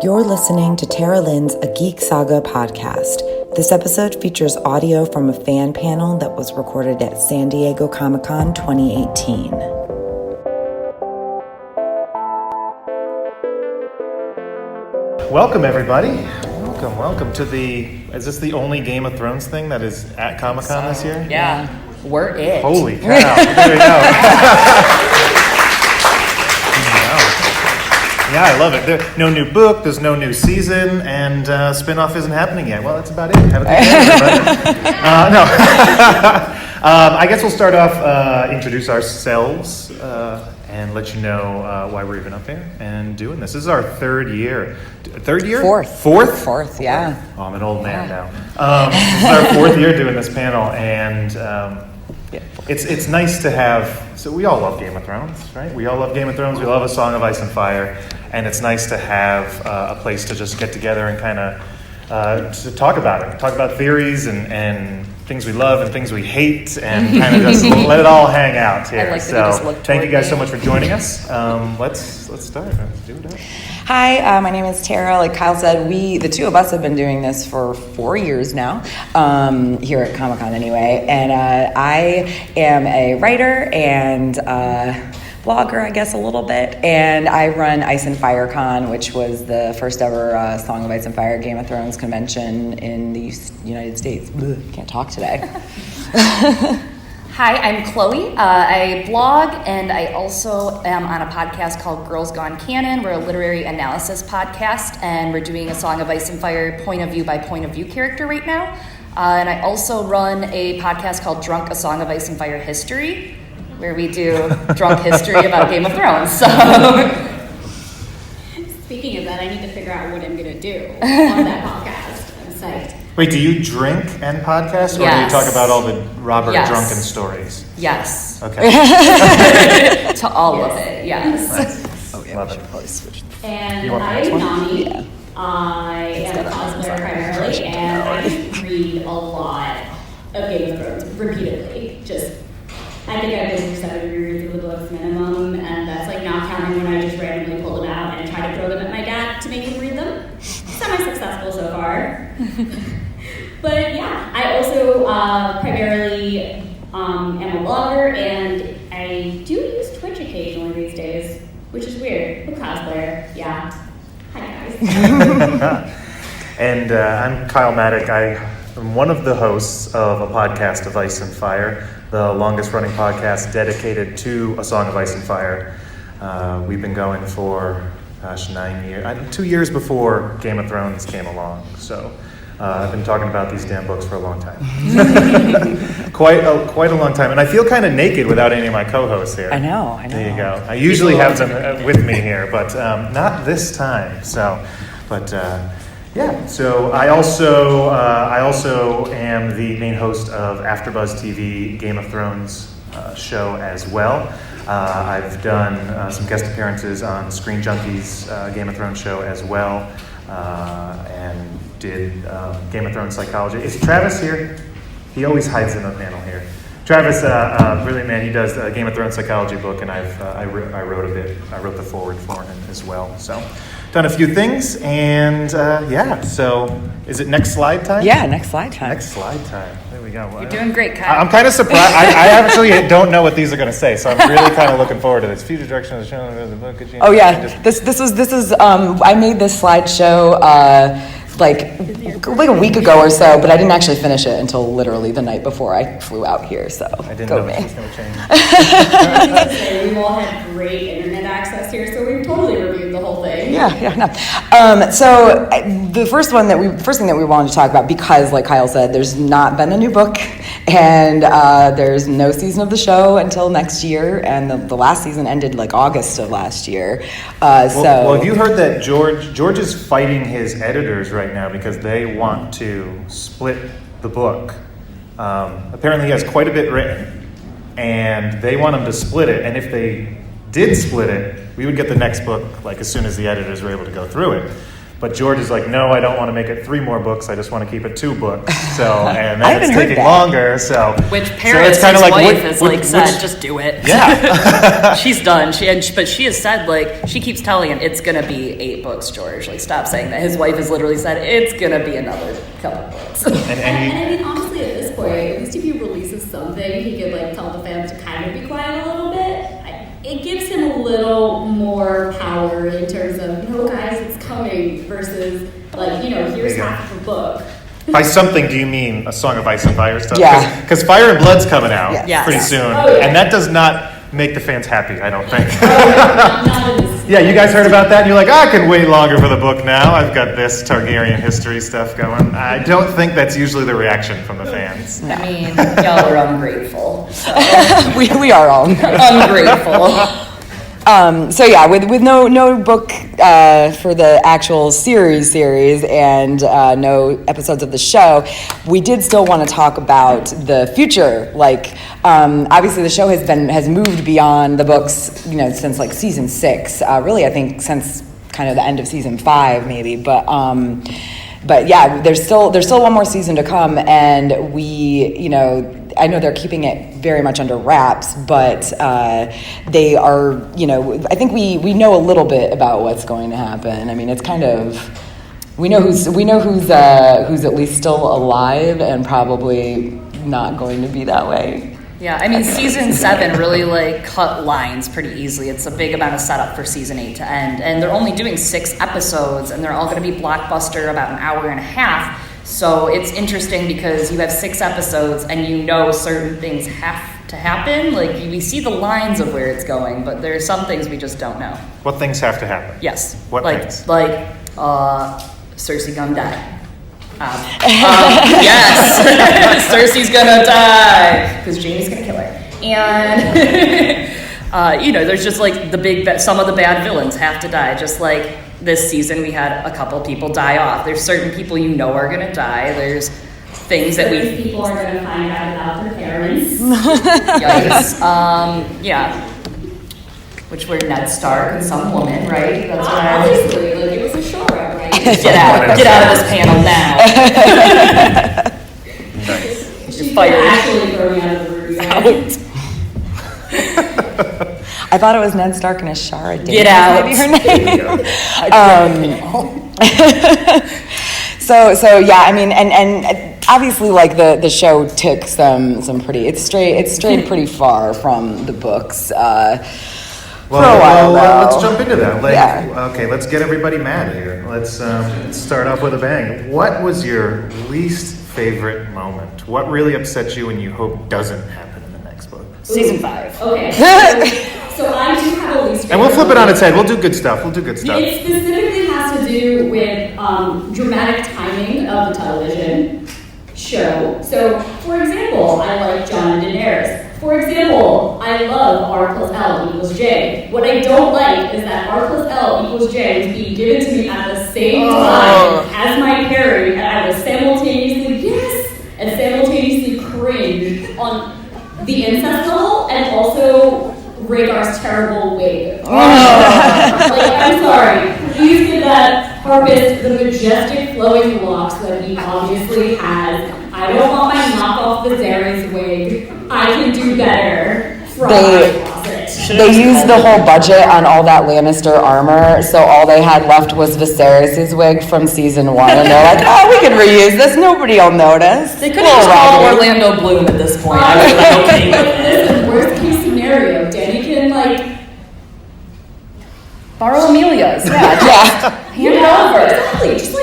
You're listening to Tara Lynn's A Geek Saga podcast. This episode features audio from a fan panel that was recorded at San Diego Comic-Con 2018. Welcome, everybody. Welcome to is this the only Game of Thrones thing that is at Comic-Con this year? Yeah, we're it. Holy cow. There you go. Yeah, I love it. There's no new book, there's no new season, and spinoff isn't happening yet. Well, that's about it. Have a good day, everybody. I guess we'll start off, introduce ourselves, and let you know why we're even up here and doing this. This is our third year. Third year? Fourth, yeah. Oh, I'm an old man now. This is our fourth year doing this panel, and it's nice to have. So we all love Game of Thrones, right? We all love Game of Thrones. We love A Song of Ice and Fire, and it's nice to have a place to just get together and kind of to talk about it, talk about theories and things we love and things we hate, and kind of just let it all hang out here. I like that so thank you guys so much for joining us. Let's start. Let's do it. Hi, my name is Tara. Like Kyle said, the two of us have been doing this for 4 years now, here at Comic-Con anyway. And I am a writer and blogger, I guess, a little bit. And I run Ice and Fire Con, which was the first ever Song of Ice and Fire Game of Thrones convention in the United States. Can't talk today. Hi, I'm Chloe. I blog, and I also am on a podcast called Girls Gone Canon. We're a literary analysis podcast, and we're doing a Song of Ice and Fire point of view by point of view character right now. And I also run a podcast called Drunk, A Song of Ice and Fire History, where we do drunk history about Game of Thrones. So. Speaking of that, I need to figure out what I'm going to do on that podcast. I'm psyched. Wait, do you drink and podcast, or do you talk about all the Robert drunken stories? Yes. Okay. To all of it, yes. Nice. Oh, yeah, love we it. should probably switch. And I'm Nami. Yeah. I am a cosplayer primarily, and I read a lot of Game of Thrones repeatedly. I think I've been through 7 rereads of the books minimum, and that's like not counting when I just randomly pull them out and try to throw them at my dad to make him read them. Semi-successful so far. But yeah, I also primarily am a blogger, and I do use Twitch occasionally these days, which is weird. I'm a cosplayer, yeah. Hi guys. And I'm Kyle Maddock. I am one of the hosts of a podcast of Ice and Fire, the longest running podcast dedicated to A Song of Ice and Fire. We've been going for, 9 years, 2 years before Game of Thrones came along, so I've been talking about these damn books for a long time. Quite a long time. And I feel kind of naked without any of my co-hosts here. I know. There you go. I usually have them with me here, but not this time. So, but yeah. So I also am the main host of AfterBuzz TV Game of Thrones show as well. I've done some guest appearances on Screen Junkies Game of Thrones show as well, and did Game of Thrones psychology. Is Travis here? He always hides in the panel here. Travis, brilliant man. He does the Game of Thrones psychology book, and I wrote a bit. I wrote the forward for him as well. So, done a few things, and yeah. So, is it next slide time? Yeah, next slide time. Next slide time. There we go. You're doing great, Kyle. I'm kind of surprised. I actually don't know what these are going to say, so I'm really kind of looking forward to this. Future direction of the show. The book. Oh yeah, this is. I made this slideshow like a week ago or so, but I didn't actually finish it until literally the night before I flew out here. So I didn't go know me. this was going to change. We've all had great internet access here, so we've totally reviewed the whole thing. No. So the first thing that we wanted to talk about, because like Kyle said, there's not been a new book, and there's no season of the show until next year, and the last season ended like August of last year. Well, have you heard that George is fighting his editors right now because they want to split the book? Apparently he has quite a bit written, and they want him to split it, and if they did split it, we would get the next book like as soon as the editors were able to go through it. But George is like, no, I don't want to make it 3 more books. I just want to keep it 2 books. So, and then it's taking longer. So, which Paris, so his wife, has said, just do it. Yeah, she's done. But she has said, like, she keeps telling him it's gonna be 8 books, George. Like, stop saying that. His wife has literally said it's gonna be another couple books. And I mean, honestly, at this point, at least if he releases something, he could like tell the fans to kind of be quiet a little bit. It gives him a little more power in terms of, no, guys, it's coming, versus like, here's half of the book. By something, do you mean A Song of Ice and Fire stuff? Yeah. Because Fire and Blood's coming out pretty soon, and that does not make the fans happy, I don't think. Not Yeah, you guys heard about that, and you're like, I can wait longer for the book now. I've got this Targaryen history stuff going. I don't think that's usually the reaction from the fans. I mean, y'all are ungrateful. So. we are all ungrateful. So yeah, with no book for the actual series and no episodes of the show, we did still want to talk about the future. Like, obviously the show has moved beyond the books, since like season 6. Really, I think since kind of the end of season 5, maybe. But yeah, there's still one more season to come, and we, I know they're keeping it very much under wraps, but they are, I think we know a little bit about what's going to happen. I mean, it's kind of, we know who's at least still alive and probably not going to be that way. Yeah, I mean, season 7 really like cut lines pretty easily. It's a big amount of setup for season 8 to end, and they're only doing 6 episodes, and they're all going to be blockbuster, about an hour and a half. So it's interesting because you have 6 episodes, and certain things have to happen. Like, we see the lines of where it's going, but there are some things we just don't know. What things have to happen? Yes. What things? Cersei gonna die. Yes, Cersei's gonna die because Jaime's gonna kill her, and there's just like some of the bad villains have to die. Just like this season, we had a couple people die off. There's certain people are gonna die. There's things that people are gonna find out about their parents. Yikes. Yeah. Which were Ned Stark and some woman, right? That's what obviously, like, it was a show, right? Get out of this panel now. Nice. She's actually throwing out of the room. Out. I thought it was Ned Stark and Ashara Davis. Get out. Maybe her name. So yeah, I mean, and obviously, like the show took some pretty. It strayed pretty far from the books. Well, let's jump into that. Okay, let's get everybody mad here. Let's start off with a bang. What was your least favorite moment? What really upset you and you hope doesn't happen in the next book? Season 5. Okay. So I do have a least favorite. And we'll flip it on its head. We'll do good stuff. It specifically has to do with dramatic timing of the television show. So, for example, I like Jon and Daenerys. For example, I love R plus L equals J. What I don't like is that R plus L equals J is being given to me at the same time as my pairing, and I was simultaneously yes and simultaneously cringe on the incest level and also Rhaegar's terrible wig. I'm sorry. Please give that harpist the majestic flowing locks that he obviously has. I don't want my knockoff Viserys wig. I can do better. They used the whole budget on all that Lannister armor, so all they had left was Viserys' wig from season 1, and they're like, oh, we can reuse this, nobody will notice. They could have just called Orlando Bloom at this point. I would have been okay with it. Listen, worst case scenario, Dany can, borrow Amelia's. Yeah. Hand it over. Exactly. Just,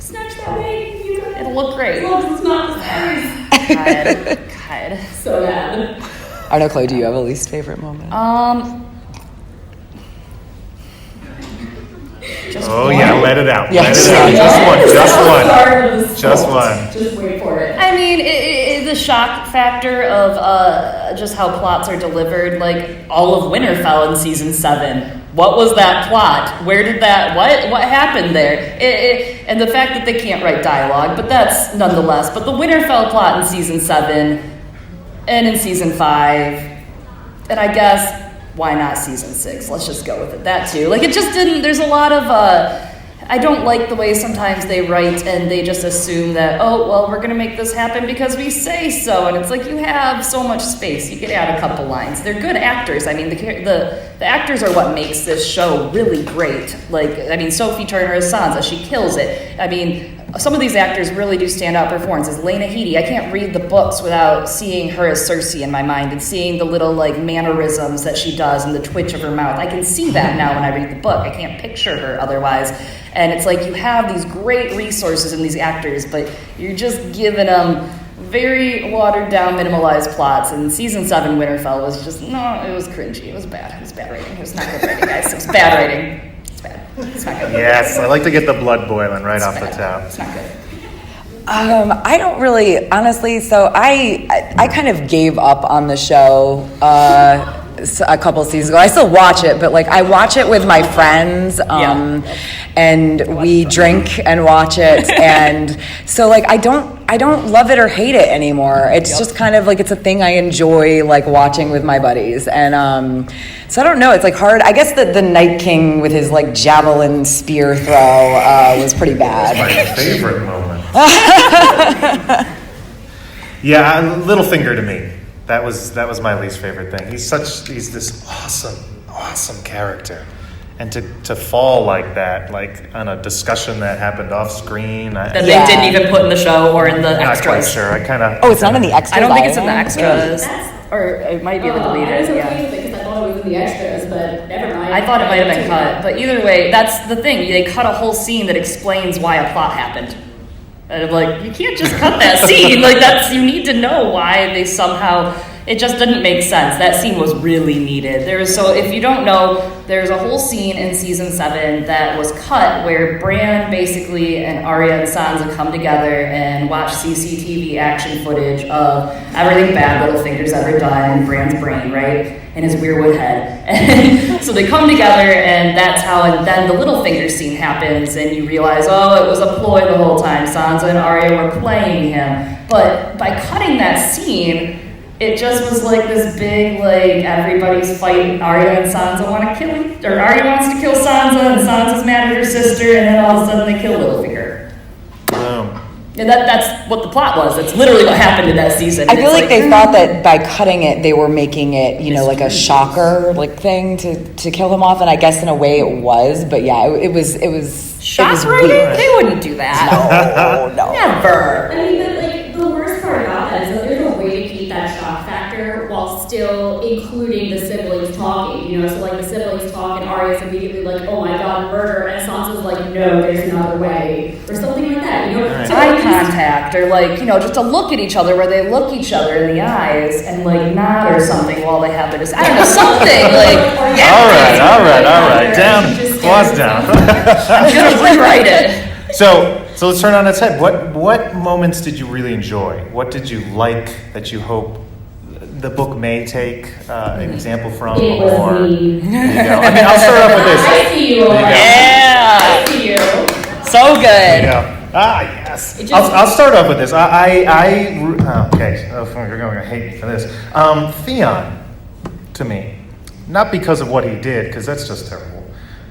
snatch that wig. It'll look great. As long as it's not Viserys. God. So bad. I don't know, Chloe, do you have a least favorite moment? Let it out. Yeah. Let it out. Just one. Just wait for it. I mean, the shock factor of just how plots are delivered, like all of Winterfell in season 7. What was that plot? Where did what happened there? And the fact that they can't write dialogue, but that's nonetheless. But the Winterfell plot in season 7 and in season 5, and I guess, why not season 6? Let's just go with it. That too. It just didn't, there's a lot of I don't like the way sometimes they write and they just assume that, oh, well, we're going to make this happen because we say so. And it's like, you have so much space. You could add a couple lines. They're good actors. I mean, the actors are what makes this show really great. Like, I mean, Sophie Turner as Sansa, she kills it. I mean, some of these actors really do stand out performances. Lena Headey, I can't read the books without seeing her as Cersei in my mind and seeing the little like mannerisms that she does and the twitch of her mouth. I can see that now when I read the book. I can't picture her otherwise. And it's like you have these great resources in these actors, but you're just giving them very watered down, minimalized plots. And season 7 Winterfell was just, no, it was cringy. It was bad. It was bad writing. It was not good writing, guys. It was bad writing. It's bad. It's not good. Yes, I like to get the blood boiling right off the top. It's not good. I don't really, honestly, so I kind of gave up on the show a couple seasons ago. I still watch it, but like I watch it with my friends, and we drink and watch it, and so like I don't love it or hate it anymore. It's just kind of like it's a thing I enjoy like watching with my buddies, and so I don't know. It's like hard. I guess the Night King with his like javelin spear throw was pretty bad. That's my favorite moment. Yeah, Littlefinger to me. That was my least favorite thing. He's this awesome character. And to fall like that, like on a discussion that happened off screen. That they didn't even put in the show or in the extras. Not quite sure. I kind of. Oh, it's not in the extras. I don't think it's in the extras. Or it might be deleted. Yeah. Because I thought it was in the extras, but never mind. I thought it might have been cut. But either way, that's the thing. They cut a whole scene that explains why a plot happened. And I'm like, you can't just cut that scene. Like you need to know why they somehow. It just didn't make sense. That scene was really needed. So if you don't know, there's a whole scene in season 7 that was cut where Bran basically and Arya and Sansa come together and watch CCTV action footage of everything bad Littlefinger's ever done in Bran's brain, right? In his weirwood head. And so they come together and that's how, and then the Littlefinger scene happens and you realize, oh, it was a ploy the whole time. Sansa and Arya were playing him. But by cutting that scene, it just was like this big, like, everybody's fighting. Arya and Sansa want to kill, or Arya wants to kill Sansa, and Sansa's mad at her sister, and then all of a sudden they kill Littlefinger. Boom. And that's what the plot was. That's literally what happened in that season. I feel like they thought that by cutting it, they were making it, like a shocker, like thing to kill him off, and I guess in a way it was, but yeah, it was shock writing? They wouldn't do that. No. Never. I mean, but like the worst part about that is that there's a way to keep that shock factor while still including the siblings talking, so like the siblings talk and Arya's immediately like, oh my god, murder, and Sansa's like, no, there's another way, or something like that, Eye contact, or like, just to look at each other where they look each other in the eyes and like nod or something while they have this, I don't know, something like. All right, down, pause down. I'm gonna rewrite it. So let's turn on its head. What moments did you really enjoy? What did you like that you hope the book may take an example from? It was me. There you go. I mean, I'll start off with this. I see you. Yeah. I see you. So good. There you go. Yes. I'll start off with this. Okay. Oh, you're going to hate me for this. Theon, to me, not because of what he did, because that's just terrible,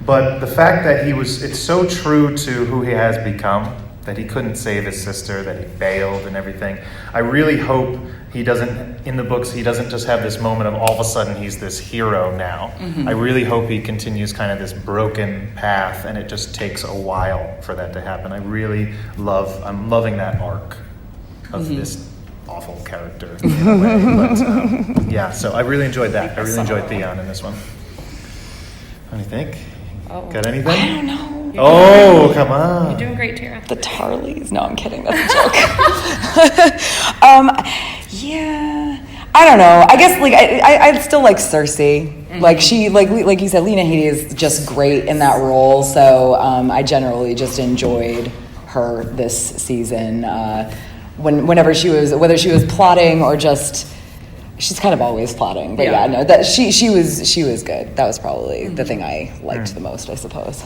but the fact that it's so true to who he has become, that he couldn't save his sister, that he failed and everything. I really hope in the books, he doesn't just have this moment of all of a sudden he's this hero now. Mm-hmm. I really hope he continues kind of this broken path and it just takes a while for that to happen. I'm loving that arc of this awful character in a way. But so I really enjoyed that. I really enjoyed Theon in this one. What do you think? Oh. Got anything? I don't know. Come on. You're doing great, Tara. The Tarleys. No, I'm kidding. That's a joke. Yeah. I don't know. I guess I still like Cersei. Mm-hmm. Like she like you said, Lena Headey is just great in that role. So I generally just enjoyed her this season. Whenever whether she was plotting or just. She's kind of always plotting, but that she was good. That was probably the thing I liked the most, I suppose.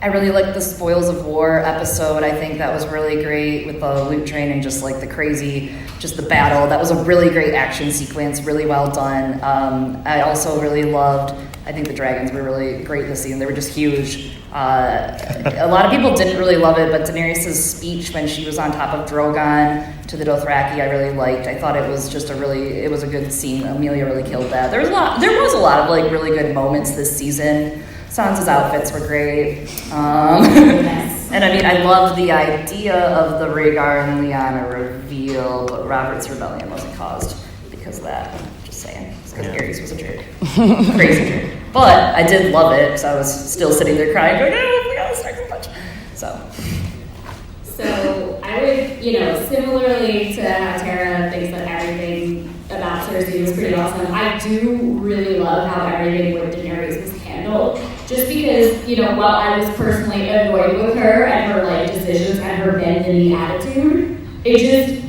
I really liked the Spoils of War episode. I think that was really great with the loot train and just like the crazy, just the battle. That was a really great action sequence, really well done. I also really loved I think the dragons were really great this season. They were just huge. A lot of people didn't really love it, but Daenerys' speech when she was on top of Drogon to the Dothraki, I really liked. I thought it was just it was a good scene. Amelia really killed that. There was a lot of like really good moments this season. Sansa's outfits were great. And I mean, I loved the idea of the Rhaegar and Lyanna reveal, but Robert's rebellion wasn't caused because of that. Just saying. It's because Aerys was a jerk. Crazy jerk. But I did love it, because I was still sitting there crying, going, oh my god, it's not so much. So I would, similarly to how Tara thinks that everything about Cersei was pretty awesome, I do really love how everything with Daenerys was handled. Just because, while I was personally annoyed with her and her like decisions and her bend in the attitude, it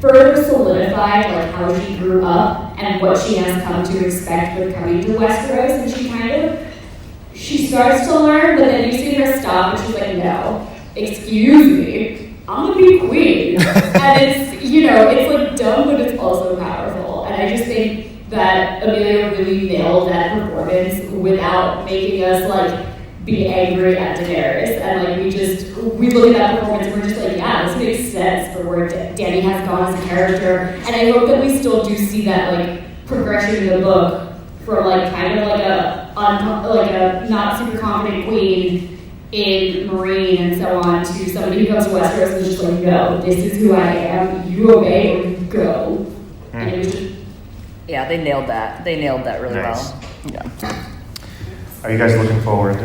further solidified like how she grew up and what she has come to expect with coming to Westeros, and she starts to learn, but then you see her stop and she's like, no, excuse me, I'm gonna be queen. And it's, it's like dumb, but it's also powerful. And I just think that Amelia really nailed that performance without making us like be angry at Daenerys, and like we look at that performance and we're just like, yeah, this makes sense for where Dany has gone as a character, and I hope that we still do see that like progression in the book from like kind of like a not super confident queen in Marine and so on to somebody who comes to Westeros and is just like, no, this is who I am, you obey or you go. And it was just yeah, they nailed that. They nailed that really well. Yeah. Are you guys looking forward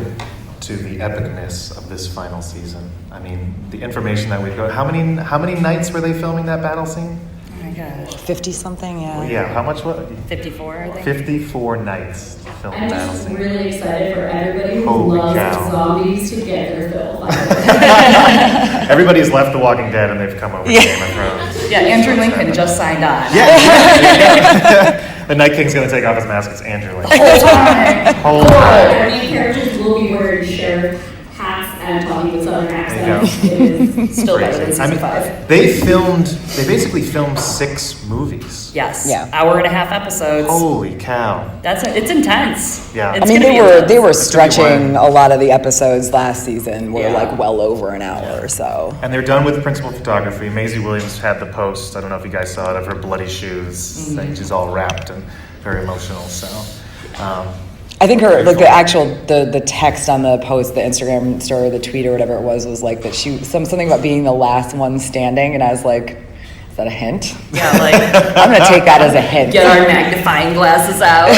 to the epicness of this final season? I mean, the information that we've got. How many nights were they filming that battle scene? Oh my gosh. 50 something, yeah. Well, yeah, how much was 54, I think. 54 nights filming I'm battle just scene. really excited for everybody who Holy loves cow. zombies to get their fill. Everybody's left The Walking Dead and they've come over to Game of Thrones. Yeah, Andrew Lincoln just signed on. Yeah. The Night King's going to take off his mask. It's Andrew Lincoln. Whole time. Our main characters will be wearing sheriff hats and talking with southern accents. It is Still better than Crazy. season 5. They basically filmed 6 movies. Yes. Yeah. Hour-and-a-half episodes. Holy cow. It's intense. Yeah. It's I mean, gonna be they intense. were It's gonna be stretching a lot of the episodes last season were Yeah. like well over an hour or so. And they're done with principal photography. Maisie Williams had the post, I don't know if you guys saw it, of her bloody shoes thing. She's all wrapped and very emotional. So, I think her, very like cool. the actual, the text on the post, the Instagram story, the tweet or whatever it was like that something about being the last one standing, and I was like, is that a hint? Yeah, like, I'm gonna take that as a hint. get our magnifying glasses out.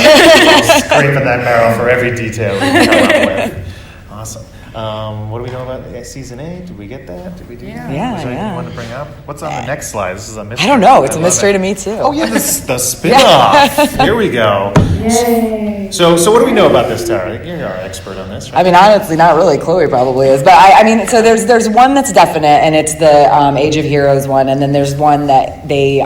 scraping that barrel for every detail we can come up with. Awesome. What do we know about season 8? Did we get that? Did we do that? Yeah, Was there anything yeah. you wanted to bring up? What's on the next slide? This is a mystery. I don't know. It's a love mystery it. to me too. Oh yeah, the spin-off. Here we go. Yay. So what do we know about this, Tara? You're our expert on this, right? I mean, honestly, not really. Chloe probably is, but I mean, so there's one that's definite, and it's the Age of Heroes one, and then there's one that they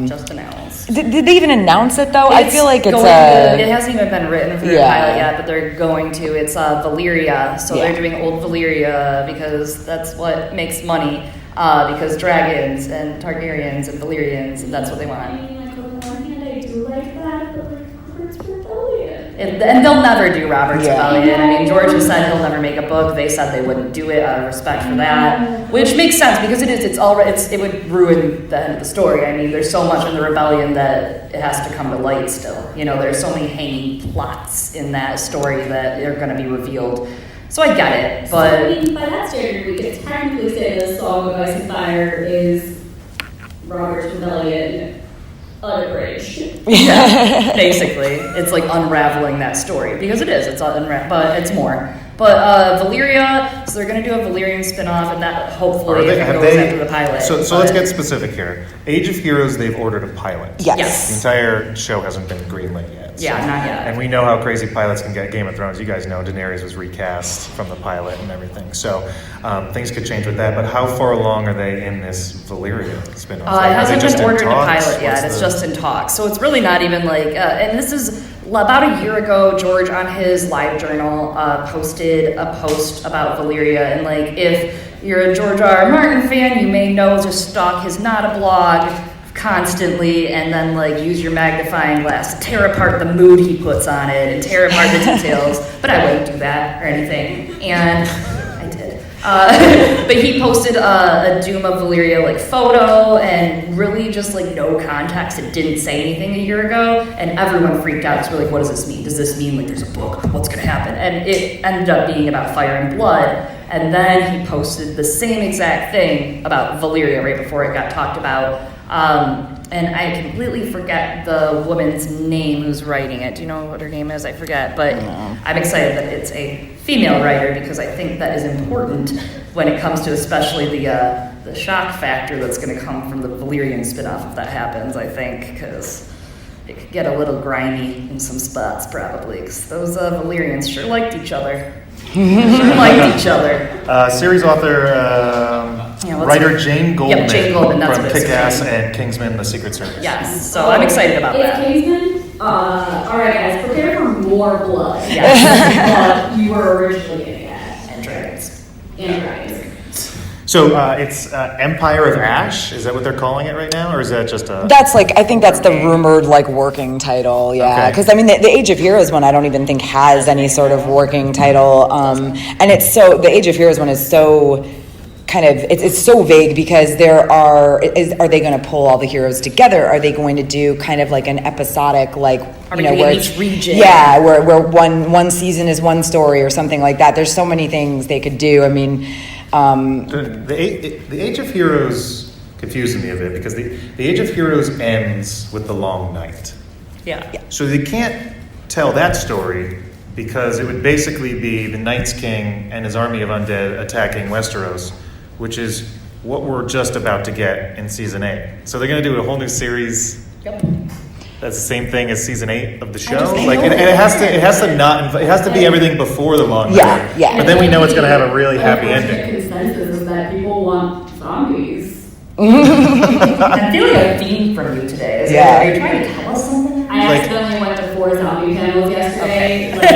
Just announced. did they even announce it though? I feel like it's it hasn't even been written for the Yeah. pilot yet, but they're going to. It's Valyria, so Yeah. they're doing old Valyria because that's what makes money. Because dragons and Targaryens and Valyrians, and that's what they I want. mean, like, on the one hand, I do like that, but like, Robert's rebellion. And they'll never do Robert's Yeah. Rebellion. I mean, George has said he'll never make a book. They said they wouldn't do it out of respect for that, which makes sense because it would ruin the end of the story. I mean, there's so much in the rebellion that it has to come to light still. There's so many hanging plots in that story that are going to be revealed. So I get it, but I mean, by that standard, we could technically say the Song of Ice and Fire is Robert's Rebellion unabridged. yeah, basically, it's like unraveling that story because it is. It's but it's more. But Valyria, so they're going to do a Valyrian spin-off, and that hopefully if it goes after the pilot. So But- let's get specific here. Age of Heroes, they've ordered a pilot. yes. The entire show hasn't been greenlit yet. Yeah, not yet. And we know how crazy pilots can get. Game of Thrones, you guys know Daenerys was recast from the pilot and everything. So things could change with that. But how far along are they in this Valyria spin-off? It Are they hasn't just been in ordered to talks? pilot yet. What's It's the- just in talks. So it's really not even like, and this is about a year ago, George on his live journal posted a post about Valyria. And like, if you're a George R. R. Martin fan, you may know just stalk his Not a Blog. constantly, and then like use your magnifying glass to tear apart the mood he puts on it and tear apart the details. But I wouldn't do that or anything, and I did. But he posted a Doom of Valyria like photo, and really just like no context. It didn't say anything a year ago, and everyone freaked out. So we're like, what does this mean? Does this mean like there's a book? What's gonna happen? And it ended up being about Fire and Blood. And then he posted the same exact thing about Valyria right before it got talked about. And I completely forget the woman's name who's writing it. Do you know what her name is? I forget. But I'm excited that it's a female writer, because I think that is important when it comes to especially the shock factor that's going to come from the Valyrian spinoff if that happens, I think, because it could get a little grimy in some spots probably, because those Valyrians sure liked each other. Series author, writer Jane Goldman, Jane Goldman, that's from what it is. Kick-Ass and Kingsman: The Secret Service. Yes, so I'm excited about that. Kingsman, all right, guys, prepare for more blood. Yes. What you were originally getting at. And dragons. And dragons. So it's Empire of Ash. Is that what they're calling it right now, or is that just a? That's like, I think that's the rumored like working title, yeah. Okay. Because I mean, the Age of Heroes one, I don't even think has any sort of working title, and it's so the Age of Heroes one is so kind of it's so vague, because are they going to pull all the heroes together? Are they going to do kind of like an episodic, like, Are we doing where each region? Yeah, where one season is one story or something like that. There's so many things they could do. I mean. The Age of Heroes confuses me a bit, because the Age of Heroes ends with the Long Night. Yeah. So they can't tell that story, because it would basically be the Night's King and his army of undead attacking Westeros, which is what we're just about to get in season 8. So they're going to do a whole new series. Yep. That's the same thing as season 8 of the show. Like, and it has to be everything before the Long Night. Yeah. But then we know it's going to have a really happy ending. The consensus is that people want zombies. I'm feeling a theme from you today. Yeah. Are you trying to tell us something? I accidentally went to 4 zombie panels yesterday. Like,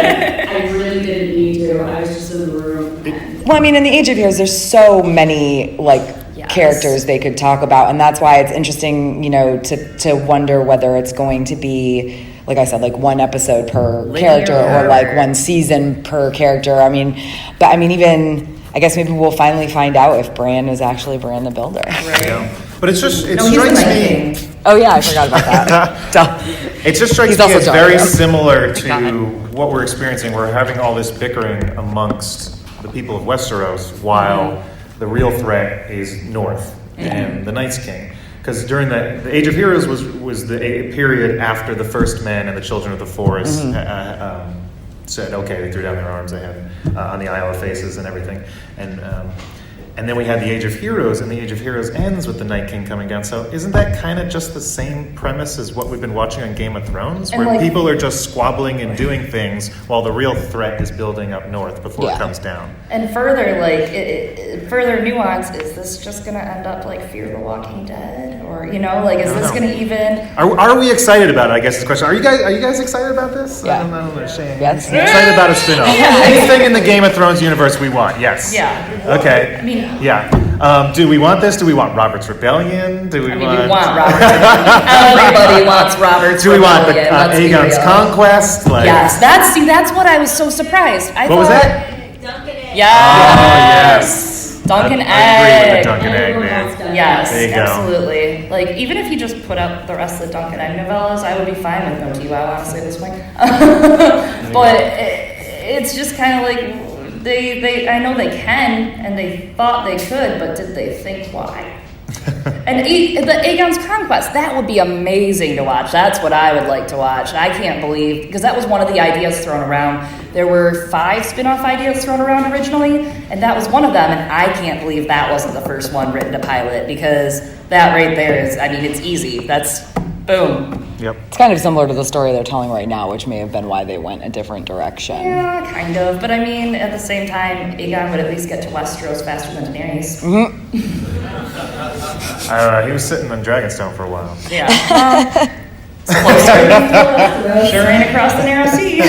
I really didn't need to. I was just in the room. Well, I mean, in the Age of Heroes, there's so many like characters they could talk about, and that's why it's interesting, to wonder whether it's going to be, like I said, like one episode per character or like one season per character. I mean, even I guess maybe we'll finally find out if Bran is actually Bran the Builder. Right. But it strikes me. Oh yeah, I forgot about that. It just strikes He's me also as dark, very yeah. similar to what we're experiencing. We're having all this bickering amongst the people of Westeros, while the real threat is North and the Night's King. Because during the Age of Heroes was the period after the First Men and the Children of the Forest said, okay, they threw down their arms they had on the Isle of Faces and everything. And then we had the Age of Heroes, and the Age of Heroes ends with the Night King coming down. So isn't that kind of just the same premise as what we've been watching on Game of Thrones, where people are just squabbling and doing things while the real threat is building up north before it comes down? And further, further nuance, is this just going to end up like Fear the Walking Dead? Or, is this going to even... Are we excited about it, I guess is the question. Are you guys excited about this? Yeah. I don't know, Shane. Yes. Excited about a spin-off. Anything in the Game of Thrones universe we want, yes. Yeah. Okay. I mean... Yeah. Do we want this? Do we want Robert's Rebellion? We want Robert's Rebellion. Everybody wants Robert's Do we want Rebellion. Aegon's Conquest? Yes. That's what I was so surprised. What was that? Duncan Egg. Yes. Duncan Egg. I agree with the Duncan Egg, man. Yes, There you go. absolutely. Like, even if you just put up the rest of the Duncan Egg novellas, I would be fine with no TWOW, honestly, at this point. But it's just kind of like... They I know they can, and they thought they could, but did they think why? And the Aegon's Conquest, that would be amazing to watch. That's what I would like to watch. I can't believe, because that was one of the ideas thrown around. There were 5 spin-off ideas thrown around originally, and that was one of them, and I can't believe that wasn't the first one written to pilot, because that right there is, it's easy. That's, boom. Yep. It's kind of similar to the story they're telling right now, which may have been why they went a different direction. Yeah, kind of. But at the same time, Aegon would at least get to Westeros faster than Daenerys. He was sitting on Dragonstone for a while. Yeah. Sure ain't across the narrow sea.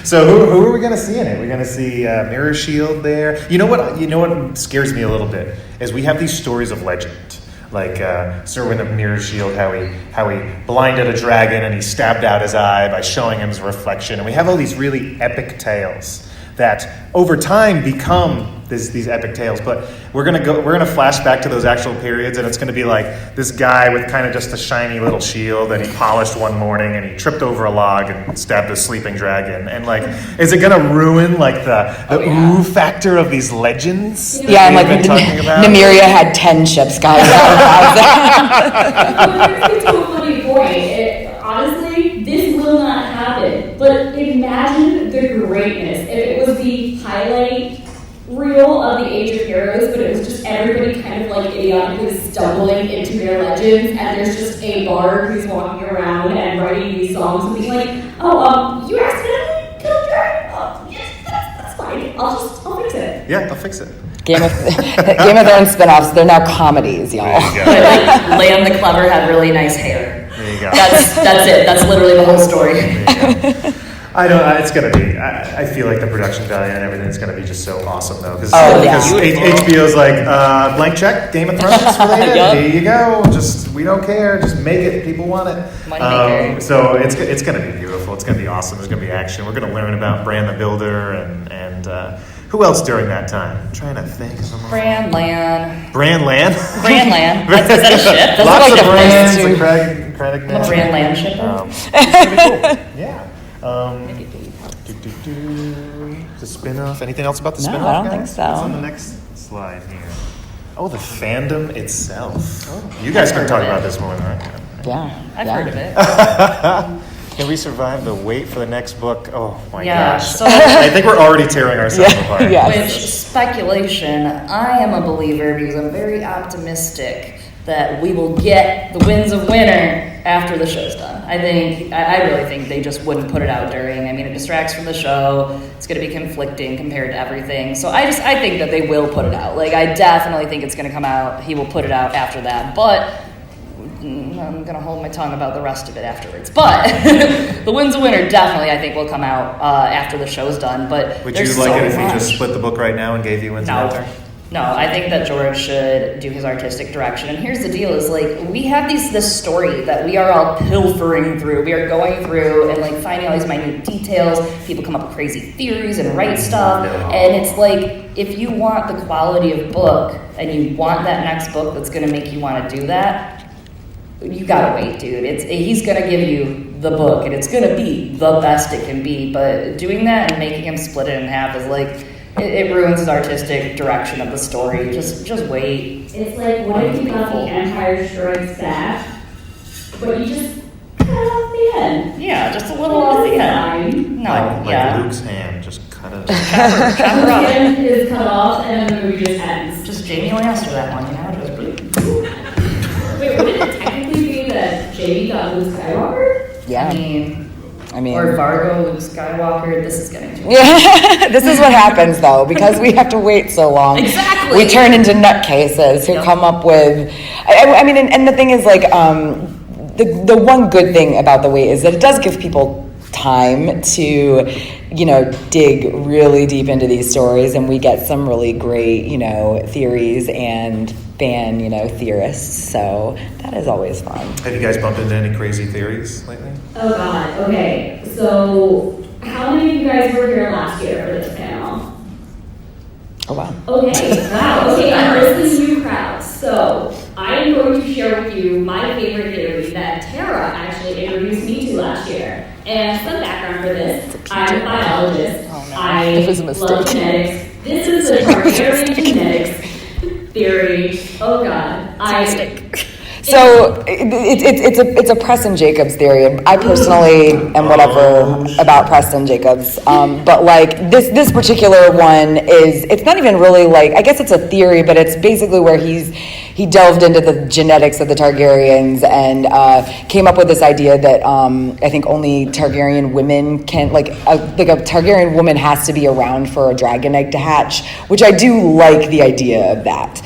So who are we going to see in it? We're going to see Mirror Shield there. You know what scares me a little bit is we have these stories of legend. Serwyn of Mirror's Shield, how he blinded a dragon and he stabbed out his eye by showing him his reflection. And we have all these really epic tales that over time become these epic tales. But we're gonna flash back to those actual periods, and it's gonna be like this guy with kind of just a shiny little shield that he polished one morning, and he tripped over a log and stabbed a sleeping dragon. And is it gonna ruin the ooh factor of these legends? Yeah, and Nymeria had 10 ships, guys. It's a funny point. Honestly, this will not happen. But imagine the greatness if it was the highlight reel of the Age of Heroes, but it was just everybody kind of idiotically stumbling into their legends, and there's just a bard who's walking around and writing these songs and being like, you accidentally killed a dragon. Oh, yes, that's fine. I'll fix it. Yeah, I'll fix it. Game of Thrones spin-offs, they're now comedies, y'all. Liam the Clever had really nice hair. There you go. That's it. That's literally the whole story. It's going to be, I feel like the production value and everything is going to be just so awesome, though. Because HBO's blank check, Game of Thrones related, Yep. Here you go. We don't care. Just make it. People want it. So it's going to be beautiful. It's going to be awesome. There's going to be action. We're going to learn about Bran the Builder and who else during that time? I'm trying to think. Bran Lan. Bran Lan? Bran Lan. Is that a ship? That's Lots like of the Brans. Craig I'm a Bran Lan shipper. It's pretty cool. Yeah. The spin-off. Anything else about the spin-off? I don't guys? think so. What's on the next slide here? Oh, the fandom itself. You guys can talk about this more than I can. Yeah. I've heard of it. Can we survive the wait for the next book? Oh my Yeah, gosh. so- I think we're already tearing ourselves apart. Yes. Which, speculation, I am a believer because I'm very optimistic that we will get the Winds of Winter after the show's done. I really think they just wouldn't put it out during. It distracts from the show. It's going to be conflicting compared to everything. So I think that they will put it out. I definitely think it's going to come out. He will put it out after that. But I'm going to hold my tongue about the rest of it afterwards. But the Winds of Winter definitely, I think, will come out after the show's done. But would you like it if we just split the book right now and gave you Winds of Winter? No, I think that George should do his artistic direction. And here's the deal is we have this story that we are all pilfering through. We are going through and finding all these minute details. People come up with crazy theories and write stuff. And it's if you want the quality of book and you want that next book that's going to make you want to do that, you gotta wait, dude. He's gonna give you the book and it's gonna be the best it can be. But doing that and making him split it in half is it ruins his artistic direction of the story. Just wait. It's what if you got the Empire Strikes Back, but you just cut off the end? Yeah, just a little off the end. No, like Luke's hand, just cut it. Chop The her off. end is cut off and the movie just ends. Just Jamie Lannister that one, Just Wait, would it technically be that Jamie got Luke Skywalker? Yeah. I mean, or Vargo, Luke Skywalker. This is getting too. Yeah, this is what happens though, because we have to wait so long. Exactly. We turn into nutcases who come up with. And the thing is, the one good thing about the wait is that it does give people time to, dig really deep into these stories, and we get some really great, theories and fan, theorists. So that is always fun. Have you guys bumped into any crazy theories lately? Oh God. Okay. So, how many of you guys were here last year for this panel? Oh wow. Okay. Wow. Okay. I'm listening to you crowds. So, I am going to share with you my favorite theory that Tara actually introduced me to last year. And some background for this: I'm a biologist. I love genetics. This is the Targaryen genetics theory. Oh God. So it's a Preston Jacobs theory, and I personally am whatever about Preston Jacobs. But this particular one it's not even really I guess it's a theory, but it's basically where he delved into the genetics of the Targaryens and came up with this idea that I think only Targaryen women can a Targaryen woman has to be around for a dragon egg to hatch, which I do like the idea of that.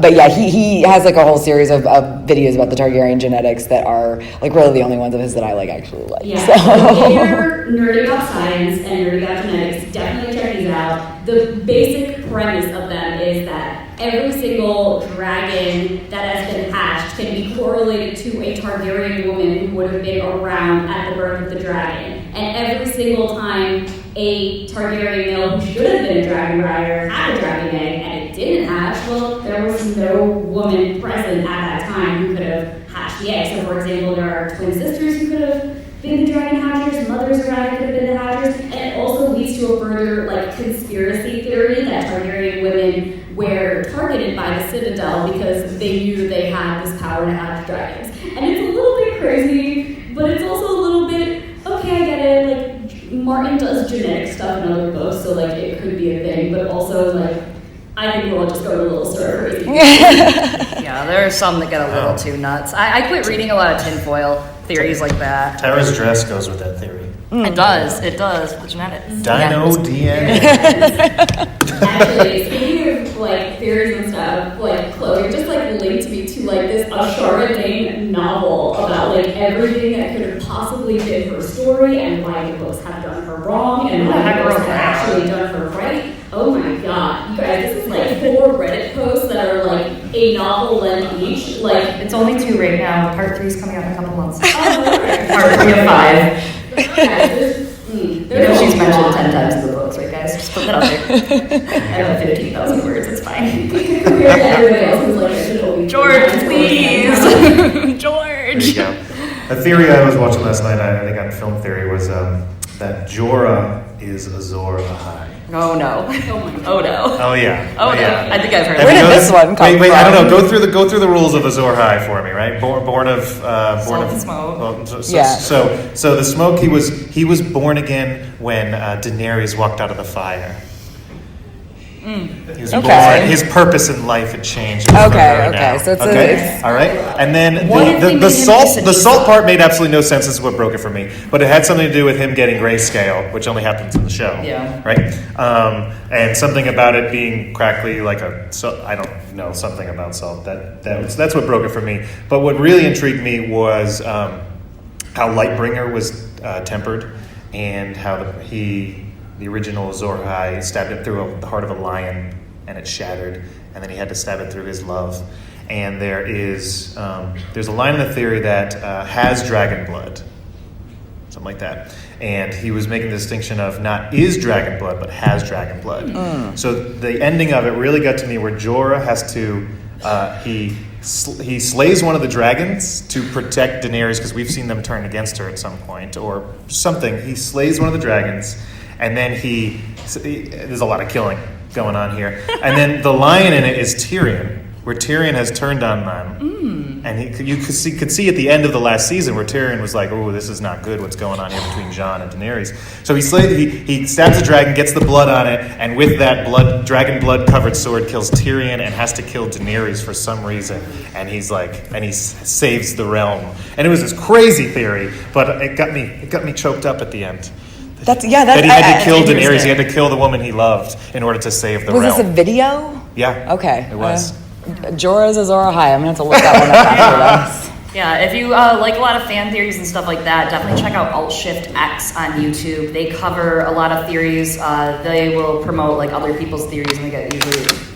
But yeah, he has a whole series of videos about the Targaryen genetics that are really the only ones of his that I actually like. Yeah, so. If you're nerding about science and nerding about genetics, definitely check these out. The basic premise of them is that every single dragon that has been hatched can be correlated to a Targaryen woman who would have been around at the birth of the dragon. And every single time a Targaryen male who should have been a dragon rider had a dragon egg and it didn't hatch, well, there was no woman present at that time who could have hatched the egg. So, for example, there are twin sisters who could have been the dragon hatchers, mothers around could have been the hatchers, and it also leads to a further conspiracy theory that Targaryen women were targeted by the Citadel because they knew they had this power to hatch dragons. And it's a little bit crazy, but it's also a little bit, okay, I get it, Martin does genetic stuff in other books, so it could be a thing, but also I think we're all just going a little stir crazy. Yeah, there are some that get a little too nuts. I quit reading a lot of tinfoil theories like that. Tara's dress goes with that theory. It does, the genetics. Dino DNA. Actually, speaking of theories and stuff, Chloe just linked me to this Ashara Dane novel about everything that could have possibly been her story and why the books have done her wrong and why the books have actually done her right. Oh my god, you guys, this is 4 Reddit posts that are a novel length each. It's only 2 right now. Part 3 is coming out in a couple months. Oh, Part 3 of 5. There's She's mentioned 10 times in the books, right, guys? Just put that out there. I have 15,000 words. It's fine. compared to everybody else who's I should only George, please. George. There you go. A theory I was watching last night, I think on Film Theory, was that Jorah is Azor Ahai. Oh no. Oh no. Oh yeah. Oh no. yeah. I think I've heard Where did this one come wait, from? I don't know. Go through the rules of Azor Ahai for me, right? Born of Salt and smoke. Well, Yeah. So the smoke, he was born again when Daenerys walked out of the fire. He was born. His purpose in life had changed. Okay. So it's all right. And then What if they made the him salt part made absolutely no sense. This is what broke it for me. But it had something to do with him getting grayscale, which only happens in the show. Yeah. Right. And something about it being crackly, I don't know, something about salt. That's what broke it for me. But what really intrigued me was how Lightbringer was tempered, and how the original Azor Ahai stabbed it through the heart of a lion, and it shattered, and then he had to stab it through his love. And there's a line in the theory that has dragon blood, something like that. And he was making the distinction of not is dragon blood, but has dragon blood. So the ending of it really got to me, where Jorah has to he slays one of the dragons to protect Daenerys, because we've seen them turn against her at some point or something. He slays one of the dragons. And then there's a lot of killing going on here. And then the lion in it is Tyrion, where Tyrion has turned on them. And you could see at the end of the last season where Tyrion was like, oh, this is not good, what's going on here between Jon and Daenerys. So he stabs a dragon, gets the blood on it, and with that dragon blood covered sword kills Tyrion and has to kill Daenerys for some reason. And he saves the realm. And it was this crazy theory, but it got me choked up at the end. That he had to kill Daenerys. He had to kill the woman he loved in order to save the realm. Was this a video? Yeah. Okay. It was. Jorah's Azor Ahai. I'm going to have to look that one up after this. Yeah, if you like a lot of fan theories and stuff like that, definitely check out Alt-Shift-X on YouTube. They cover a lot of theories. They will promote other people's theories, and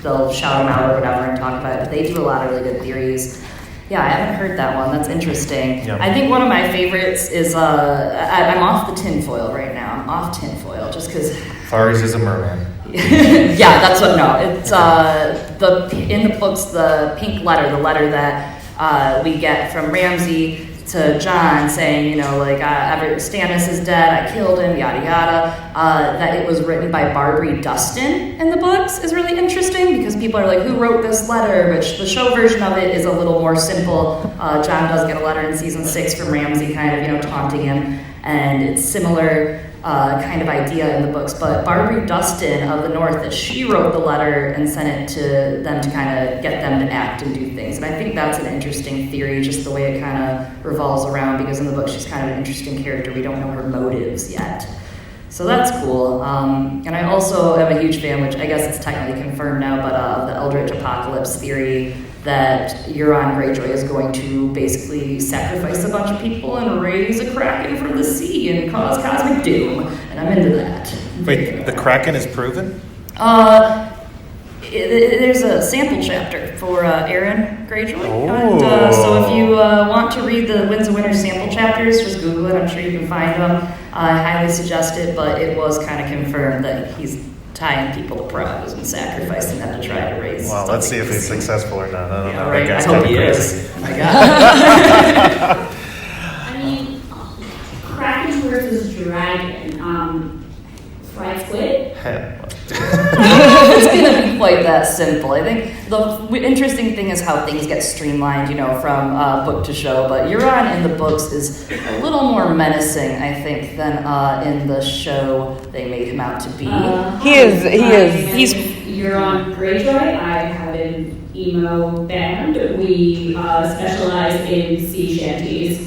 they'll shout them out or whatever and talk about it. But they do a lot of really good theories. Yeah, I haven't heard that one. That's interesting. Yep. I think one of my favorites is I'm off the tinfoil right now. I'm off tinfoil just because. Faris is a merman. Yeah, that's what. No, it's in the books, the pink letter, the letter that we get from Ramsay to Jon saying, Stannis is dead, I killed him, yada yada. That it was written by Barbary Dustin in the books is really interesting, because people are like, who wrote this letter? Which the show version of it is a little more simple. Jon does get a letter in season 6 from Ramsay, kind of taunting him, and it's similar kind of idea in the books. But Barbary Dustin of the North, that she wrote the letter and sent it to them to kind of get them to act and do things. And I think that's an interesting theory, just the way it kind of revolves around, because in the book she's kind of an interesting character. We don't know her motives yet. So that's cool. And I also am a huge fan, which I guess it's technically confirmed now, but of the Eldritch Apocalypse theory, that Euron Greyjoy is going to basically sacrifice a bunch of people and raise a kraken from the sea and cause cosmic doom. And I'm into that. Wait, the kraken is proven? there's a sample chapter for Aaron Greyjoy. Oh. And so if you want to read the Winds of Winter sample chapters, just Google it. I'm sure you can find them. I highly suggest it, but it was kind of confirmed that he's tying people to pros and sacrificing them to try to raise. Well, let's see if he's successful or not. I don't know. Right. I That guy's hope kinda he crazy. is. Oh my God. I mean, Kraken versus Dragon. Fried squid? It's gonna be quite that simple. I think the interesting thing is how things get streamlined, from book to show. But Euron in the books is a little more menacing, I think, than in the show they made him out to be. He is. He's Euron Greyjoy. I have an emo band. We specialize in sea shanties.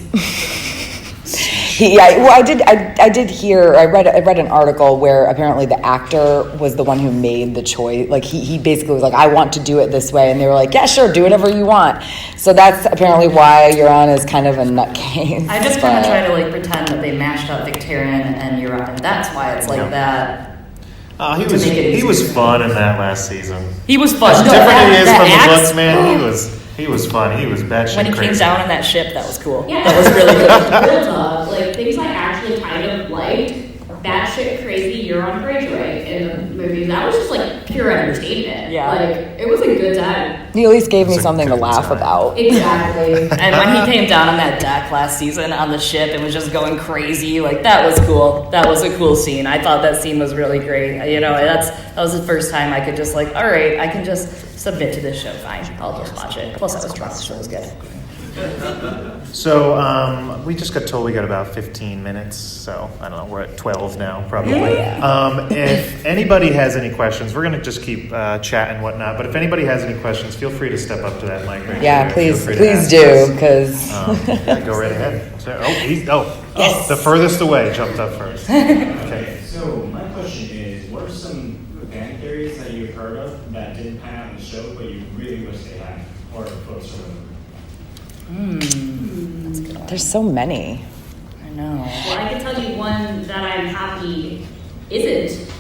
I did hear. I read an article where apparently the actor was the one who made the choice. Like he basically was like, I want to do it this way, and they were like, yeah, sure, do whatever you want. So that's apparently why Euron is kind of a nutcase. I just kind of try to pretend that they mashed up Victarion and Euron, and that's why it's like that. He was fun in that last season. He was fun. As No, different it is from that the axe- books, man. He was fun. He was batshit When he crazy. came down on that ship, that was cool. Yeah, That was really good. Real talk. Like things I actually kind of liked. Batshit crazy Euron Greyjoy in the movie. That was just like pure entertainment. Yeah. Like it was a good time. He at least gave me It's a something to good laugh time. about. Exactly. And when he came down on that deck last season on the ship and was just going crazy, that was cool. That was a cool scene. I thought that scene was really great. That was the first time I could just all right, I can just submit to this show. Fine, I'll just watch it. Plus, I was drunk, so it was good. So we just got told we got about 15 minutes. So I don't know. We're at 12 now, probably. If anybody has any questions, we're gonna just keep chatting and whatnot. But if anybody has any questions, feel free to step up to that mic right Yeah, there. please Feel free to ask do, us. because Yeah, go right ahead. So, Yes. the furthest away jumped up first. Okay. So my question is, what are some fan theories that you've heard of that didn't pan out in the show, but you really wish they had, or books or whatever? That's a good one. there's so many. I know. Well, I can tell you one that I'm happy isn't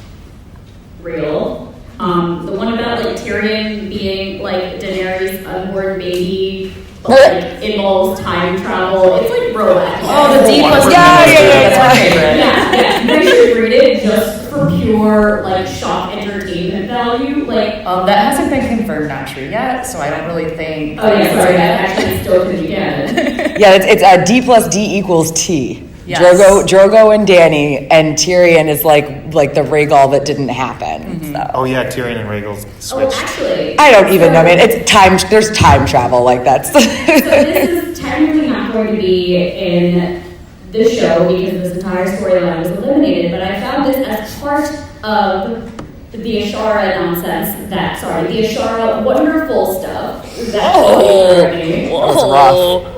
real. The one about Tyrion being Daenerys' unborn baby, but involves time travel. It's Rolex. Oh, the D plus Yeah. That's my favorite. Yeah, you should read it just for pure shock entertainment value. That hasn't been confirmed, not true yet, so I don't really think. Oh yeah, sorry, that actually still could be canon. Yeah, it's D plus D equals T. Yes. Drogo and Dany, and Tyrion is like the Rhaegal that didn't happen. So. Oh yeah, Tyrion and Rhaegal Oh, switched. actually, I don't even know, man. It's time. There's time travel like that's. So this is technically not going to be in the show because this entire storyline was eliminated, but I found this as part of the Ashara nonsense the Ashara wonderful stuff that That's rough.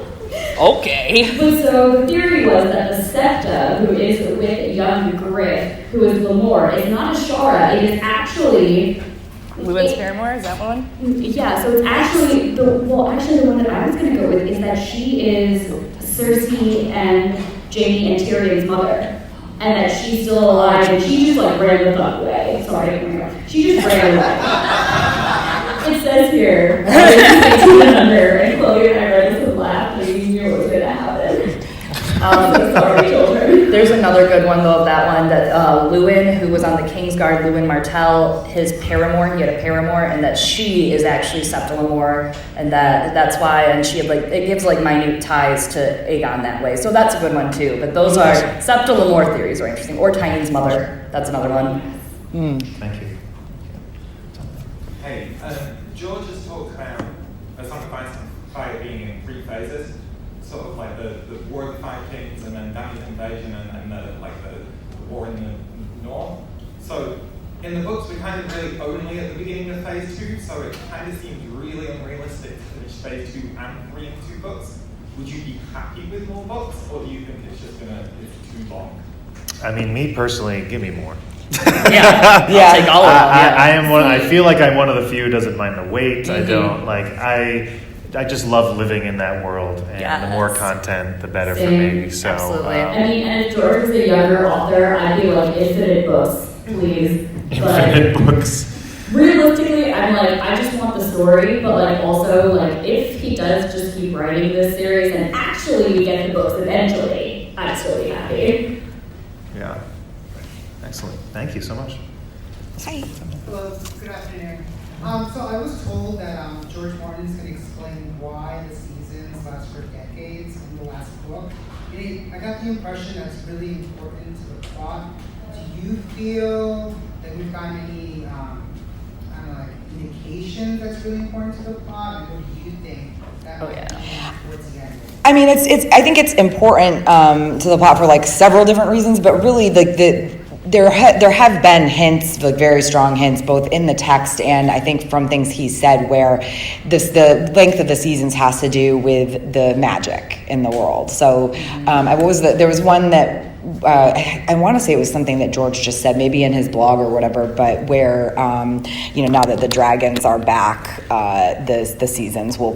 Okay. But so the theory was that the Septa, who is with young Griff, who is Lamore, is not Ashara, it is actually Lewin's Paramore, is that one? Yeah, so it's actually the one that I was gonna go with is that she is Cersei and Jaime and Tyrion's mother. And that she's still alive and she just ran the fuck away. Sorry, she just ran away. It says here, and Chloe and I read this and laughed and we knew what was gonna happen. So sorry, children. There's another good one though of that one that Lewin, who was on the Kingsguard, Lewin Martell, his paramour, he had a paramour, and that she is actually Septa Lamore, and that's why, and she had it gives minute ties to Aegon that way. So that's a good one too. But those are Septa Lamore theories are interesting. Or Tynion's mother, that's another one. Thank you. Hey, George has talked about a Song of Ice and Fire being in 3 phases, sort of the War of the Five Kings, and then Dany's invasion, and the war in the north. So in the books, we're kind of really only at the beginning of phase 2, so it kind of seems really unrealistic to finish phase 2 and 3 in 2 books. Would you be happy with more books, or do you think it's too long? I mean, me personally, give me more. Yeah, I'll take all of them. Yeah. I am one. I feel like I'm one of the few who doesn't mind the wait. I don't I just love living in that world, and the more content, the better for me. So, Absolutely. I mean, and if George was a younger author, I'd be infinite books, please. infinite books. realistically, I'm like, I just want the story, but like also like if he does just keep writing this series and actually we get the books eventually, I'd still be happy. Yeah. Excellent. Thank you so much. Hi. Hello, good afternoon. So I was told that George Martin's going to explain why the seasons last for decades in the last book. I got the impression that's really important to the plot. Do you feel that we've gotten any, indications that's really important to the plot? And what do you think that might be towards the end? I mean, I think it's important to the plot for like several different reasons, but really there have been hints, like very strong hints, both in the text and I think from things he said, where the length of the seasons has to do with the magic in the world. So there was one that I want to say it was something that George just said, maybe in his blog or whatever, but where now that the dragons are back, the seasons will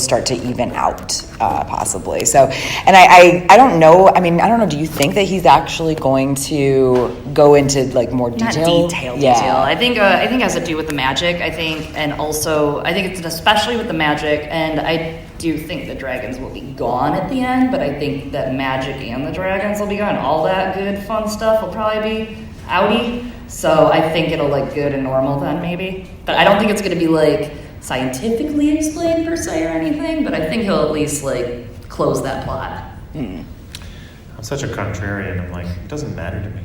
start to even out possibly. So, and I don't know. I mean, I don't know. Do you think that he's actually going to go into like more detail? Not detail. I think it has to do with the magic. And also I think it's especially with the magic. And I do think the dragons will be gone at the end, but I think that magic and the dragons will be gone. All that good fun stuff will probably be outie. So I think it'll like go to normal then maybe. But I don't think it's going to be like scientifically explained per se or anything, but I think he'll at least like close that plot. I'm such a contrarian. I'm like, it doesn't matter to me.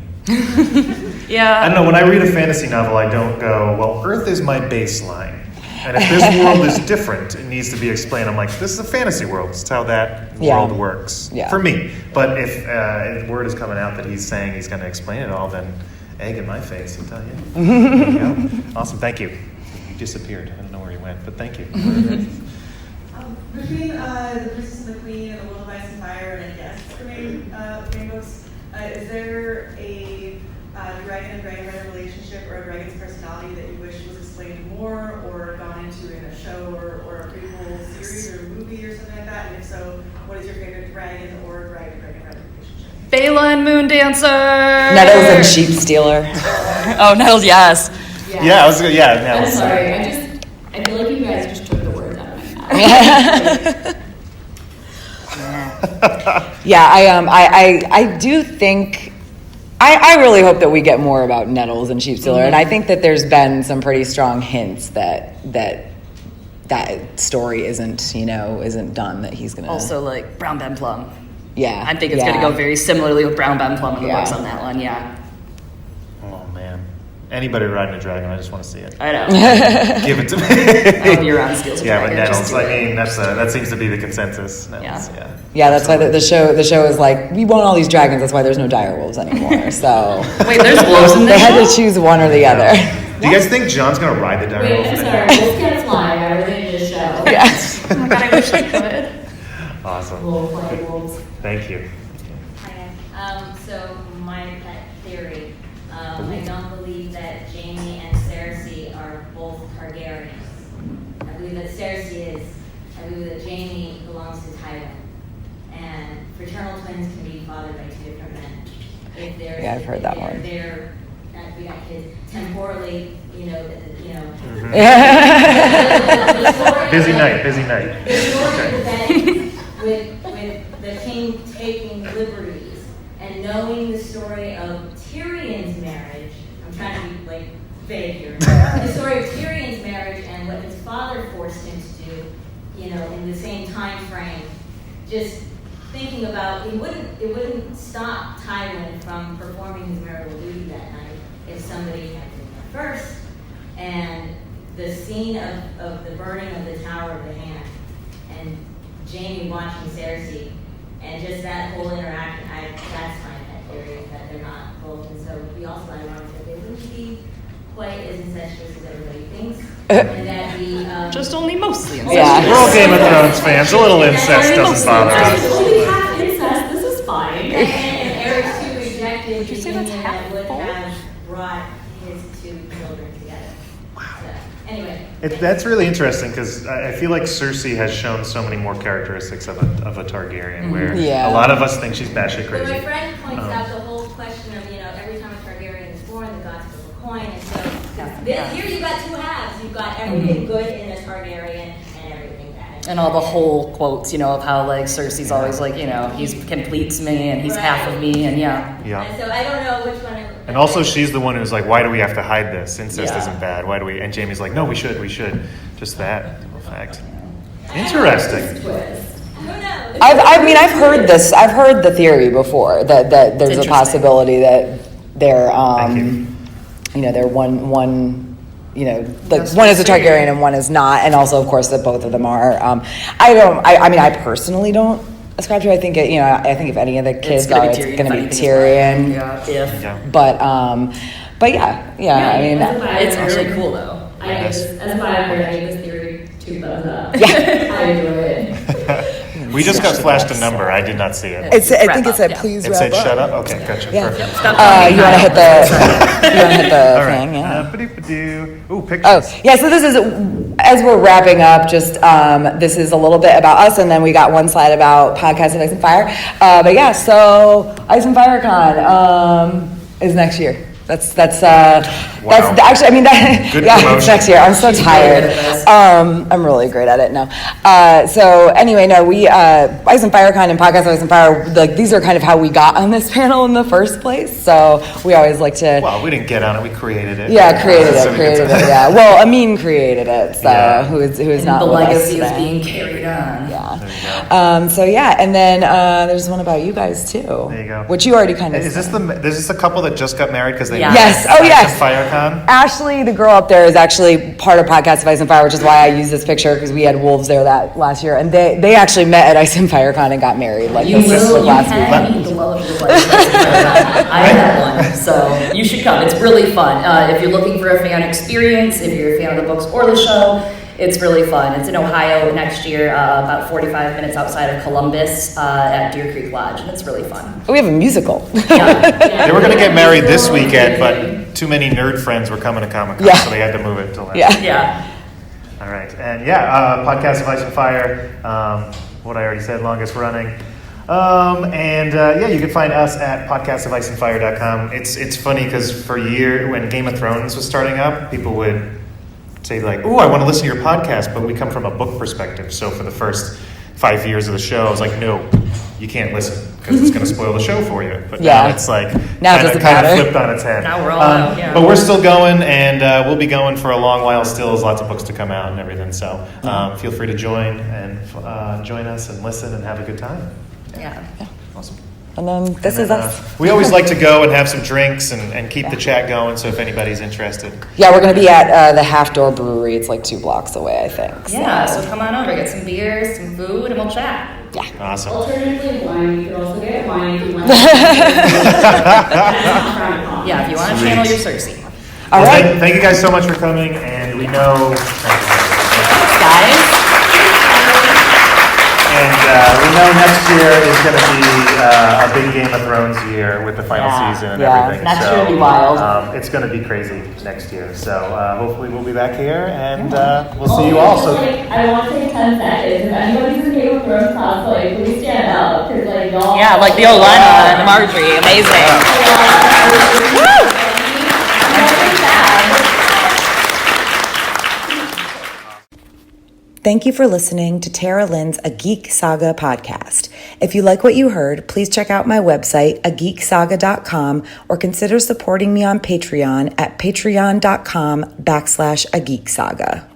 Yeah. I don't know. When I read a fantasy novel, I don't go, well, Earth is my baseline. And if this world is different, it needs to be explained. I'm like, this is a fantasy world. It's how that world works for me. But if word is coming out that he's saying he's going to explain it all, then egg in my face, I'll tell you. There you go. Awesome. Thank you. You disappeared. I don't know where you went, but thank you. Between The Princess and the Queen and The World of Ice and Fire, and I guess the main books, is there a dragon and dragon rider relationship or a dragon's personality that you wish was explained more or gone into in a show or a prequel series or a movie or something like that? And if so, what is your favorite dragon or dragon rider relationship? Bela and Moon Dancer! Nettles and Sheep Stealer. Oh, Nettles, yes. Nettles. I'm sorry, I feel like you guys just took the words out of my mouth. I do think I really hope that we get more about Nettles and Sheep Stealer, and I think that there's been some pretty strong hints that story isn't done, that he's gonna Also like Brown Ben Plum. Yeah. I think it's gonna go very similarly with Brown Ben Plum in the works on that one, Oh man. Anybody riding a dragon, I just want to see it. I know. Give it to me. I hope you're on skills with but dragon, Nettles, I mean, that seems to be the consensus. Nettles, Yeah, that's why the show is like, we want all these dragons, that's why there's no direwolves anymore. So wait, there's wolves in they this had to choose one or the other. Do you guys think John's gonna ride the direwolf? Wait, I'm sorry, wolves can't fly. I really did a show. Yes. Oh my god, I wish I could. Awesome. Wolves. Thank you. Hi. So my pet theory. I don't believe that Jaime and Cersei are both Targaryens. I believe that Cersei is. I believe that Jaime belongs to Tywin. And fraternal twins can be fathered by two different men. If they're, I've heard that one. We got kids temporally, Busy night. The story that with the king taking liberties and knowing the story of Tyrion's marriage. I'm trying to be vague here. The story of Tyrion's marriage and what his father forced him to do, in the same time frame. Just thinking about it wouldn't stop Tywin from performing his marital duty that night if somebody had been there first. And the scene of the burning of the Tower of the Hand and Jaime watching Cersei and just that whole interaction, that's my pet theory, is that they're not both. And so we also ironic that they wouldn't be quite as incestuous as everybody thinks. And that we just only mostly incestuous. Yeah. We're all Game of Thrones fans. A little incest doesn't bother us. We have incest. This is fine. And Eric too rejected Would you say the that's union half that would full? have brought his two children together. Wow. So, anyway. That's really interesting because I feel like Cersei has shown so many more characteristics of a Targaryen, where a lot of us think she's batshit crazy. But my friend points out the whole question of, every time a Targaryen is born, the gods flip a coin, and so Here you got two halves. You've got everything good in a Targaryen and everything bad. And all the whole quotes, of how like Cersei's always like, he completes me and he's half of me, and And so I don't know which one. And also, she's the one who's like, "Why do we have to hide this? Incest isn't bad. Why do we?" And Jaime's like, "No, we should. Just that fact." Interesting. I've heard this. I've heard the theory before that there's a possibility that they're they're one one is a Targaryen and one is not, and also of course that both of them are. I personally don't ascribe to. I think if any of the kids are, it's going to be Tyrion. But yeah. It's really cool though. As a buyer, I give this theory 2 thumbs up. Yeah. I enjoy it. We just got flashed a number. I did not see it. I think it said please wrap up. It said shut up? Okay, gotcha. Yeah. Perfect. You want to hit the thing? Yeah. Ooh, pictures. Oh, yeah, so this is, as we're wrapping up, just this is a little bit about us, and then we got one slide about Podcast of Ice and Fire. But yeah, so Ice and Fire Con is next year. That's actually, it's next year. I'm so tired. I'm really great at it now. So anyway, we Ice and Fire Con and Podcast of Ice and Fire, like these are kind of how we got on this panel in the first place. So we always like to. Well, we didn't get on it. We created it. Yeah, created it. Yeah. Well, Amin created it. So who is not the with legacy us is being carried on. Yeah. So yeah, and then there's one about you guys too. There you go. Which you already kind of. Is this a couple that just got married because they? Yes. Oh, yes. FireCon. Ashley, the girl up there, is actually part of Podcast of Ice and Fire, which is why I use this picture because we had wolves there that last year, and they actually met at Ice and FireCon and got married. Like this last week. The love of your life. I had one, so you should come. It's really fun. If you're looking for a fan experience, if you're a fan of the books or the show, it's really fun. It's in Ohio next year, about 45 minutes outside of Columbus at Deer Creek Lodge, and it's really fun. We have a musical. They were going to get married this weekend, but too many nerd friends were coming to Comic-Con, so they had to move it till then. Yeah. All right. And Podcast of Ice and Fire, what I already said, longest running. You can find us at podcastoficeandfire.com. It's funny because for a year, when Game of Thrones was starting up, people would say like, "Ooh, I want to listen to your podcast," but we come from a book perspective. So for the first 5 years of the show, I was like, "No, you can't listen because it's going to spoil the show for you." But now it's like kind of flipped on its head. Now we're all out, But we're still going, and we'll be going for a long while still. There's lots of books to come out and everything. So feel free to join us and listen and have a good time. Yeah. Awesome. And then this is us. We always like to go and have some drinks and keep the chat going, so if anybody's interested. Yeah, we're going to be at the Half Door Brewery. It's like 2 blocks away, I think. So come on over, get some beers, some food, and we'll chat. Yeah. Awesome. Alternatively, wine. You could also get wine if you want. If you want to channel your Cersei. All right. Thank you guys so much for coming, and we know... Guys. And we know next year is going to be a big Game of Thrones year with the final season and everything. Next year will be wild. It's going to be crazy next year. So hopefully we'll be back here, and we'll see you all. So I want to take 10 seconds. If anybody's in Game of Thrones cosplay, please stand up. Because y'all... Yeah, like the Olenna and Marjorie. Amazing. Woo! Thank you for listening to Tara Lynn's A Geek Saga podcast. If you like what you heard, please check out my website, ageeksaga.com, or consider supporting me on Patreon at patreon.com/ageeksaga.